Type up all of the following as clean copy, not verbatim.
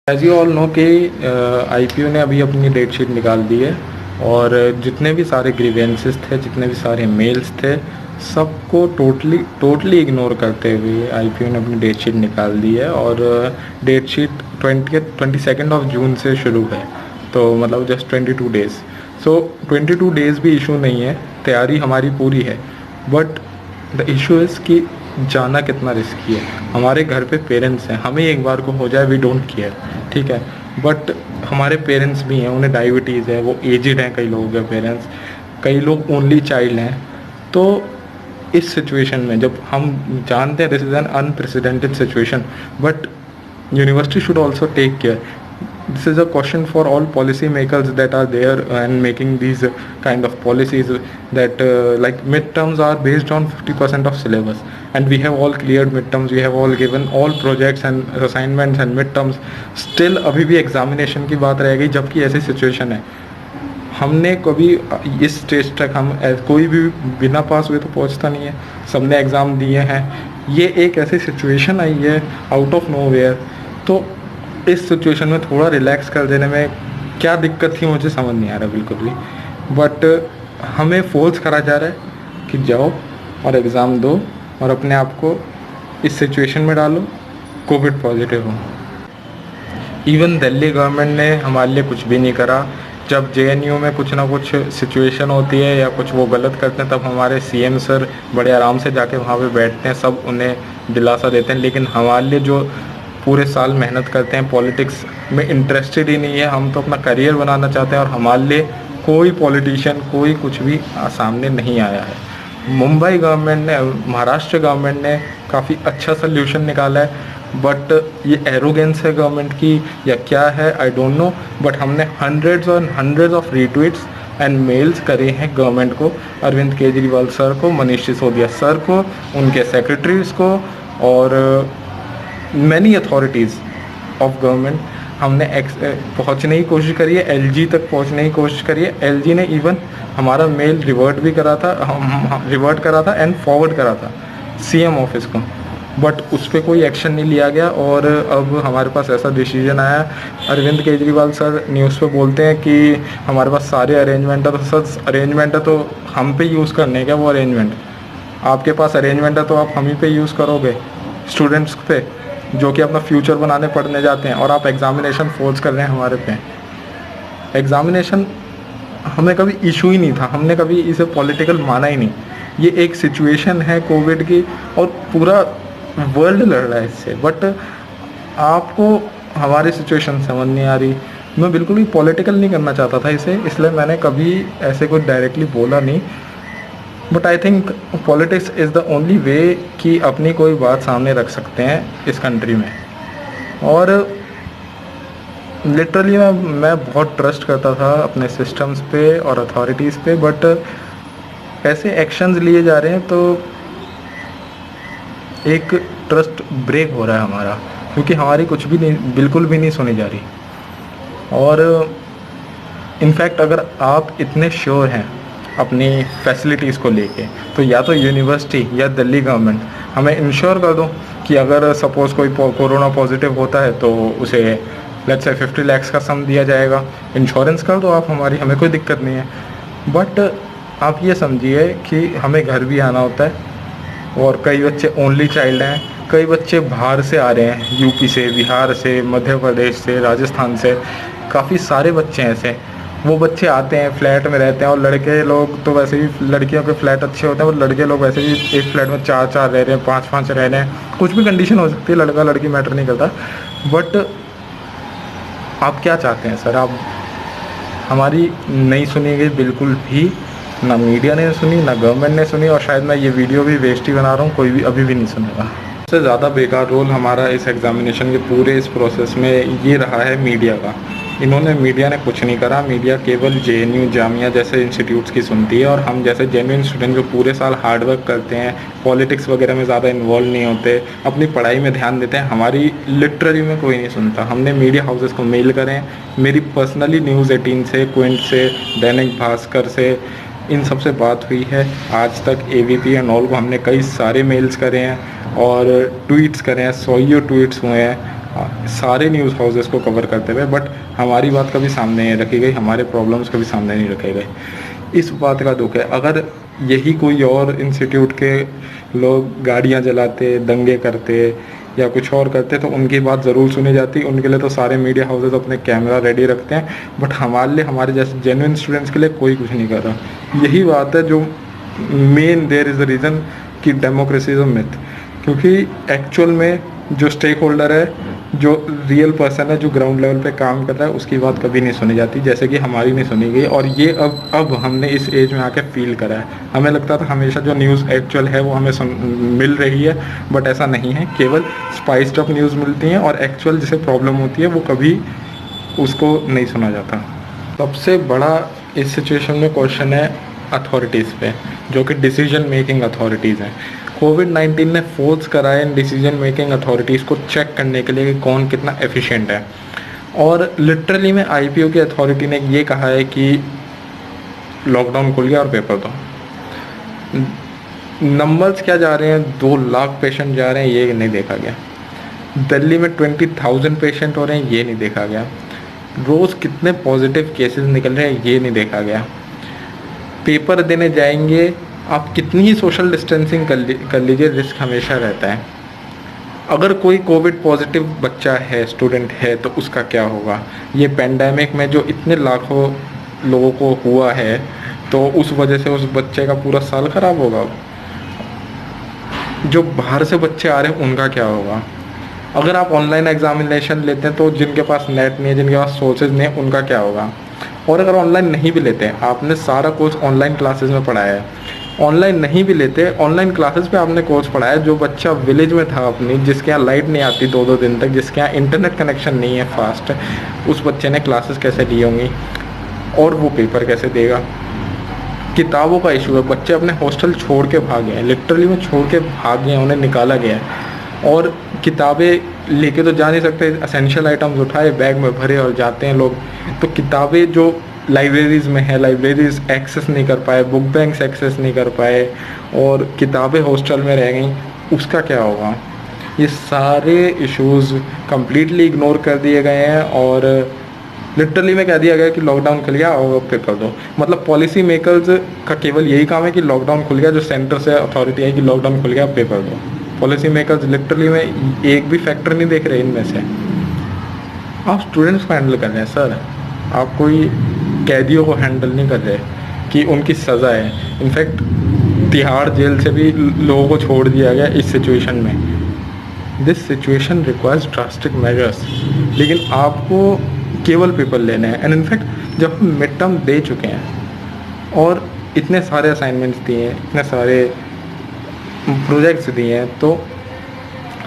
As you all know कि IPO ने अभी अपनी डेट शीट निकाल दी है और जितने भी सारे ग्रीवेंसेस थे, जितने भी सारे मेल्स थे, सबको टोटली इग्नोर करते हुए आईपीओ ने अपनी डेट शीट निकाल दी है। और डेट शीट 22 ऑफ जून से शुरू है, तो मतलब जस्ट 22 डेज़। सो 22 डेज़ भी इशू नहीं है, तैयारी हमारी पूरी है। बट द इशू इज़ कि जाना कितना रिस्की है। हमारे घर पे पेरेंट्स हैं, हमें एक बार को हो जाए वी डोंट केयर, ठीक है, बट हमारे पेरेंट्स भी हैं, उन्हें डायबिटीज़ है, वो एजिड हैं, कई लोगों के पेरेंट्स, कई लोग ओनली चाइल्ड हैं। तो इस सिचुएशन में जब हम जानते हैं this is an unprecedented situation, but university should also take care. This is a question for all policy makers that are there and making these kind of policies, that like midterms are based on 50% of syllabus, and we have all cleared midterms, we have all given all projects and assignments and midterms. Still अभी भी examination की बात रह गई, जबकि ऐसी situation है। हमने कभी इस स्टेज तक कोई भी बिना पास हुए तो पहुंचता नहीं है, सबने एग्ज़ाम दिए हैं। ये एक ऐसी सिचुएशन आई है आउट ऑफ नोवेयर, तो इस सिचुएशन में थोड़ा रिलैक्स कर देने में क्या दिक्कत थी मुझे समझ नहीं आ रहा बिल्कुल भी। बट हमें फोर्स करा जा रहा है कि जाओ और एग्ज़ाम दो और अपने आप को इस सिचुएशन में डालो, कोविड पॉजिटिव हो। इवन दिल्ली गवर्नमेंट ने हमारे लिए कुछ भी नहीं करा। जब जेएनयू में कुछ ना कुछ सिचुएशन होती है या कुछ वो गलत करते हैं, तब हमारे सीएम सर बड़े आराम से जाके वहाँ पे बैठते हैं, सब उन्हें दिलासा देते हैं। लेकिन हमारे लिए जो पूरे साल मेहनत करते हैं, पॉलिटिक्स में इंटरेस्टेड ही नहीं है, हम तो अपना करियर बनाना चाहते हैं, और हमारे लिए कोई पॉलिटिशियन कोई कुछ भी सामने नहीं आया है। मुंबई गवर्नमेंट ने, महाराष्ट्र गवर्नमेंट ने काफ़ी अच्छा सोल्यूशन निकाला है, बट ये एरोगेंस है गवर्नमेंट की या क्या है आई डोंट नो। बट हमने hundreds of retweets and mails करे हैं गवर्नमेंट को, अरविंद केजरीवाल सर को, मनीष सिसोदिया सर को, उनके सेक्रेटरीज को, और मैनी अथॉरिटीज़ ऑफ गवर्नमेंट। हमने पहुंचने की कोशिश करी है, एलजी तक पहुंचने की कोशिश करी है। एलजी ने इवन हमारा मेल रिवर्ट भी करा था, रिवर्ट करा था एंड फॉरवर्ड करा था सीएम ऑफिस को, बट उस पर कोई एक्शन नहीं लिया गया। और अब हमारे पास ऐसा डिसीजन आया, अरविंद केजरीवाल सर न्यूज़ पे बोलते हैं कि हमारे पास सारे अरेंजमेंट है। तो सर अरेंजमेंट है तो हम पे यूज़ करने क्या वो अरेंजमेंट? आपके पास अरेंजमेंट है तो आप हम ही पे यूज़ करोगे, स्टूडेंट्स पे जो कि अपना फ्यूचर बनाने पढ़ने जाते हैं, और आप एग्ज़ामिनेशन फोर्स कर रहे हैं हमारे पे। एग्ज़ामिनेशन हमें कभी इशू ही नहीं था, हमने कभी इसे पॉलिटिकल माना ही नहीं। ये एक सिचुएशन है कोविड की और पूरा वर्ल्ड लड़ रहा है इससे, बट आपको हमारी सिचुएशन समझ नहीं आ रही। मैं बिल्कुल भी पॉलिटिकल नहीं करना चाहता था इसे, इसलिए मैंने कभी ऐसे कुछ डायरेक्टली बोला नहीं। But I think politics is the only way कि अपनी कोई बात सामने रख सकते हैं इस कंट्री में। और लिटरली मैं बहुत ट्रस्ट करता था अपने सिस्टम्स पे और अथॉरिटीज़ पे, बट ऐसे एक्शंस लिए जा रहे हैं तो एक ट्रस्ट ब्रेक हो रहा है हमारा, क्योंकि हमारी कुछ भी नहीं, बिल्कुल भी नहीं सुनी जा रही। और इनफैक्ट अगर आप इतने श्योर हैं अपनी फैसिलिटीज़ को लेके, तो या तो यूनिवर्सिटी या दिल्ली गवर्नमेंट हमें इंश्योर कर दो कि अगर सपोज़ कोई कोरोना पॉजिटिव होता है तो उसे लेट्स से 50 लाख का सम दिया जाएगा, इंश्योरेंस कर दो आप हमारी, हमें कोई दिक्कत नहीं है। बट आप ये समझिए कि हमें घर भी आना होता है, और कई बच्चे ओनली चाइल्ड हैं, कई बच्चे बाहर से आ रहे हैं, यूपी से, बिहार से, मध्य प्रदेश से, राजस्थान से, काफ़ी सारे बच्चे हैं ऐसे। वो बच्चे आते हैं, फ्लैट में रहते हैं, और लड़के लोग तो वैसे भी, लड़कियों के फ्लैट अच्छे होते हैं, और लड़के लोग वैसे भी एक फ्लैट में 4 रह रहे हैं, 5 रह रहे हैं, कुछ भी कंडीशन हो सकती है, लड़का लड़की मैटर नहीं करता। बट आप क्या चाहते हैं सर? आप हमारी नहीं सुनी गई बिल्कुल भी, ना मीडिया ने सुनी, ना गवर्नमेंट ने सुनी, और शायद मैं ये वीडियो भी वेस्ट ही बना रहा हूँ, कोई भी अभी भी नहीं सुनेगा। सबसे ज़्यादा बेकार रोल हमारा इस एग्ज़ामिनेशन के पूरे इस प्रोसेस में ये रहा है मीडिया का। मीडिया ने कुछ नहीं करा। मीडिया केवल जेएनयू, जामिया जैसे इंस्टीट्यूट्स की सुनती है, और हम जैसे जेन्युइन स्टूडेंट जो पूरे साल हार्ड वर्क करते हैं, पॉलिटिक्स वगैरह में ज़्यादा इन्वॉल्व नहीं होते, अपनी पढ़ाई में ध्यान देते हैं, हमारी लिटरली में कोई नहीं सुनता। हमने मीडिया हाउसेस को मेल करें, मेरी पर्सनली न्यूज़ 18 से, क्विंट से, दैनिक भास्कर से, इन सब से बात हुई है। आज तक एबीपी एंड ऑल को हमने कई सारे मेल्स करे हैं और ट्वीट्स करे हैं, 100 ट्वीट्स हुए हैं। सारे न्यूज़ हाउसेस को कवर करते हुए, बट हमारी बात कभी सामने नहीं रखी गई, हमारे प्रॉब्लम्स कभी सामने नहीं रखे गए। इस बात का दुख है। अगर यही कोई और इंस्टीट्यूट के लोग गाड़ियां जलाते, दंगे करते या कुछ और करते तो उनकी बात ज़रूर सुनी जाती। उनके लिए तो सारे मीडिया हाउसेस अपने कैमरा रेडी रखते हैं, बट हमारे लिए, हमारे जैसे जेन्युइन स्टूडेंट्स के लिए कोई कुछ नहीं कर रहा। यही बात है जो main there is the reason कि डेमोक्रेसी इज़ अ मिथ। क्योंकि एक्चुअल में जो स्टेक होल्डर है, जो रियल पर्सन है, जो ग्राउंड लेवल पे काम कर रहा है, उसकी बात कभी नहीं सुनी जाती, जैसे कि हमारी नहीं सुनी गई। और ये अब हमने इस एज में आके फील करा है। हमें लगता था हमेशा जो न्यूज़ एक्चुअल है वो हमें मिल रही है, बट ऐसा नहीं है। केवल स्पाइस्ड अप न्यूज़ मिलती हैं और एक्चुअल जिसे प्रॉब्लम होती है वो कभी उसको नहीं सुना जाता। सबसे बड़ा इस सिचुएशन में क्वेश्चन है अथॉरिटीज़ पे, जो कि डिसीजन मेकिंग अथॉरिटीज़ हैं। कोविड-19 ने फोर्स करा है इन डिसीजन मेकिंग अथॉरिटीज़ को चेक करने के लिए कि कौन कितना एफिशिएंट है। और लिटरली में आईपीओ की अथॉरिटी ने ये कहा है कि लॉकडाउन खुल गया और पेपर दो। नंबर्स क्या जा रहे हैं, 2 लाख पेशेंट जा रहे हैं, ये नहीं देखा गया। दिल्ली में 20,000 पेशेंट हो रहे हैं, ये नहीं देखा गया। रोज़ कितने पॉजिटिव केसेस निकल रहे हैं, ये नहीं देखा गया। पेपर देने जाएंगे, आप कितनी ही सोशल डिस्टेंसिंग कर लीजिए, रिस्क हमेशा रहता है। अगर कोई कोविड पॉजिटिव बच्चा है, स्टूडेंट है, तो उसका क्या होगा? ये पेंडेमिक में जो इतने लाखों लोगों को हुआ है, तो उस वजह से उस बच्चे का पूरा साल ख़राब होगा। जो बाहर से बच्चे आ रहे हैं उनका क्या होगा? अगर आप ऑनलाइन एग्जामिनेशन लेते हैं तो जिनके पास नेट नहीं है, जिनके पास सोर्सेज नहीं है, उनका क्या होगा? और अगर ऑनलाइन नहीं भी लेते हैं, आपने सारा कोर्स ऑनलाइन क्लासेस में पढ़ाया है, ऑनलाइन नहीं भी लेते, ऑनलाइन क्लासेस पे आपने कोर्स पढ़ाया, जो बच्चा विलेज में था अपनी, जिसके यहाँ लाइट नहीं आती 2-2 दिन तक, जिसके यहाँ इंटरनेट कनेक्शन नहीं है फास्ट, उस बच्चे ने क्लासेस कैसे ली होंगी और वो पेपर कैसे देगा? किताबों का इशू है, बच्चे अपने हॉस्टल छोड़ के भागे हैं, लिटरली में छोड़ के भाग गए हैं, उन्हें निकाला गया है। और किताबें लेके तो जा नहीं सकते, असेंशियल आइटम्स उठाए, बैग में भरे और जाते हैं लोग। तो किताबें जो लाइब्रेरीज़ में है, लाइब्रेरीज एक्सेस नहीं कर पाए, बुक बैंक्स एक्सेस नहीं कर पाए और किताबें हॉस्टल में रह गई, उसका क्या होगा? ये सारे इश्यूज़ कम्प्लीटली इग्नोर कर दिए गए हैं और लिटरली में कह दिया गया कि लॉकडाउन खुल गया और पेपर दो। मतलब पॉलिसी मेकर्स का केवल यही काम है कि लॉकडाउन खुल गया, जो सेंटर से अथॉरिटी है कि लॉकडाउन खुल गया पेपर दो। पॉलिसी मेकर्स लिटरली में एक भी फैक्टर नहीं देख रहे इनमें से। आप स्टूडेंट्स को हैंडल कर रहे हैं सर, आप कोई कैदियों को हैंडल नहीं कर रहे कि उनकी सज़ा है। इनफैक्ट तिहाड़ जेल से भी लोगों को छोड़ दिया गया इस सिचुएशन में। This situation requires drastic measures, लेकिन आपको केवल पेपर लेने हैं। एंड इनफैक्ट जब हम मिड टर्म दे चुके हैं और इतने सारे असाइनमेंट्स दिए हैं, इतने सारे प्रोजेक्ट्स दिए हैं, तो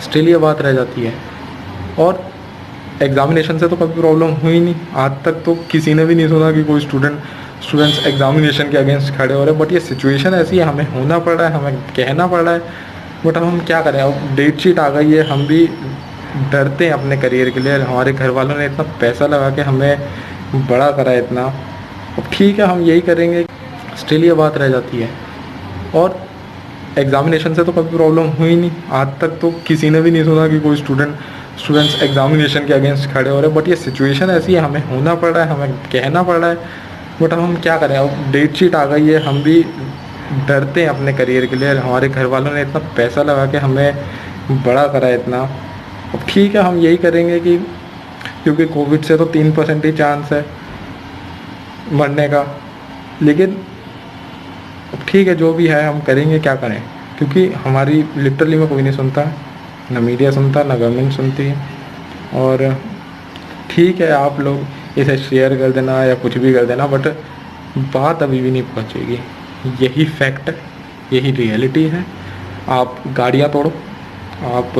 स्टिल ये बात रह जाती है। और एग्जामिनेशन से तो कभी प्रॉब्लम हुई नहीं आज तक, तो किसी ने भी नहीं सुना कि कोई स्टूडेंट्स एग्जामिनेशन के अगेंस्ट खड़े हो रहे हैं। बट ये सिचुएशन ऐसी है, हमें होना पड़ रहा है, हमें कहना पड़ रहा है, बट अब हम क्या करें? अब डेट शीट आ गई है, हम भी डरते हैं अपने करियर के लिए। हमारे घर वालों ने इतना पैसा लगा के हमें बड़ा करा है इतना, अब ठीक है हम यही करेंगे, स्टिल ये बात रह जाती है। और एग्जामिनेशन से तो कभी प्रॉब्लम हुई नहीं आज तक, तो किसी ने भी नहीं सुना कि कोई स्टूडेंट्स एग्जामिनेशन के अगेंस्ट खड़े हो रहे हैं। बट ये सिचुएशन ऐसी है, हमें होना पड़ रहा है, हमें कहना पड़ रहा है, बट अब हम क्या करें? अब डेट शीट आ गई है, हम भी डरते हैं अपने करियर के लिए। हमारे घर वालों ने इतना पैसा लगा के हमें बड़ा करा है इतना, अब ठीक है हम यही करेंगे कि क्योंकि कोविड से तो 3% ही चांस है मरने का, लेकिन अब ठीक है जो भी है हम करेंगे, क्या करें? क्योंकि हमारी लिटरली में कोई नहीं सुनता, ना मीडिया सुनता, ना गवर्नमेंट सुनती है। और ठीक है आप लोग इसे शेयर कर देना या कुछ भी कर देना, बट बात अभी भी नहीं पहुंचेगी। यही फैक्ट है, यही रियलिटी है। आप गाड़ियाँ तोड़ो, आप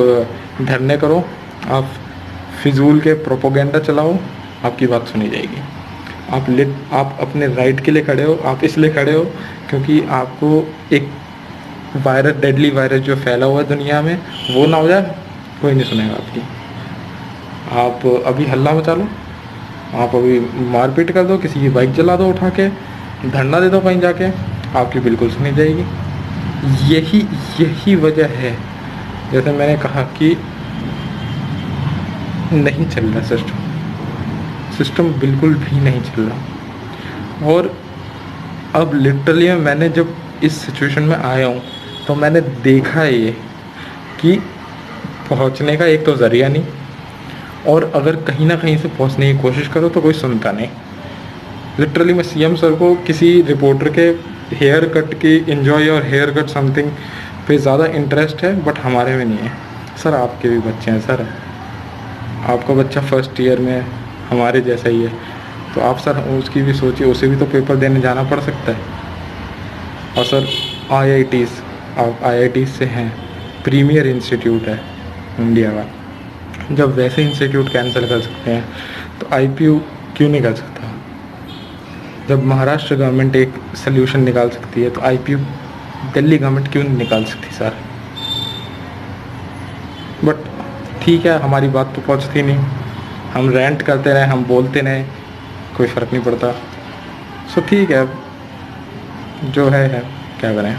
धरने करो, आप फिजूल के प्रोपोगेंडा चलाओ, आपकी बात सुनी जाएगी। आप अपने राइट के लिए खड़े हो, आप इसलिए खड़े हो क्योंकि आपको एक वायरस, डेडली वायरस जो फैला हुआ है दुनिया में, वो ना हो जाए, कोई नहीं सुनेगा आपकी। आप अभी हल्ला मचा लो, आप अभी मारपीट कर दो, किसी की बाइक जला दो उठा के, धरना दे दो कहीं जाके, आपकी बिल्कुल सुनी जाएगी। यही वजह है, जैसे मैंने कहा कि नहीं चल रहा सिस्टम बिल्कुल भी नहीं चल रहा। और अब लिटरली मैंने जब इस सिचुएशन में आया हूँ तो मैंने देखा है ये कि पहुँचने का एक तो ज़रिया नहीं, और अगर कहीं ना कहीं से पहुँचने की कोशिश करो तो कोई सुनता नहीं। लिटरली मैं सीएम सर को किसी रिपोर्टर के हेयर कट की एंजॉय और हेयर कट समथिंग पे ज़्यादा इंटरेस्ट है, बट हमारे में नहीं है। सर आपके भी बच्चे हैं सर, आपका बच्चा फर्स्ट ईयर में है, हमारे जैसा ही है, तो आप सर उसकी भी सोचिए, उसे भी तो पेपर देने जाना पड़ सकता है। और सर आईआईटीज़, आप आईआईटीज़ से हैं, प्रीमियर इंस्टीट्यूट है इंडिया का, जब वैसे इंस्टीट्यूट कैंसिल कर सकते हैं तो आईपीयू क्यों नहीं कर सकता? जब महाराष्ट्र गवर्नमेंट एक सल्यूशन निकाल सकती है तो आईपीयू दिल्ली गवर्नमेंट क्यों नहीं निकाल सकती सर? बट ठीक है, हमारी बात तो पहुंचती नहीं, हम रेंट करते रहे, हम बोलते रहे, कोई फ़र्क नहीं पड़ता। सो ठीक है, जो है क्या करें।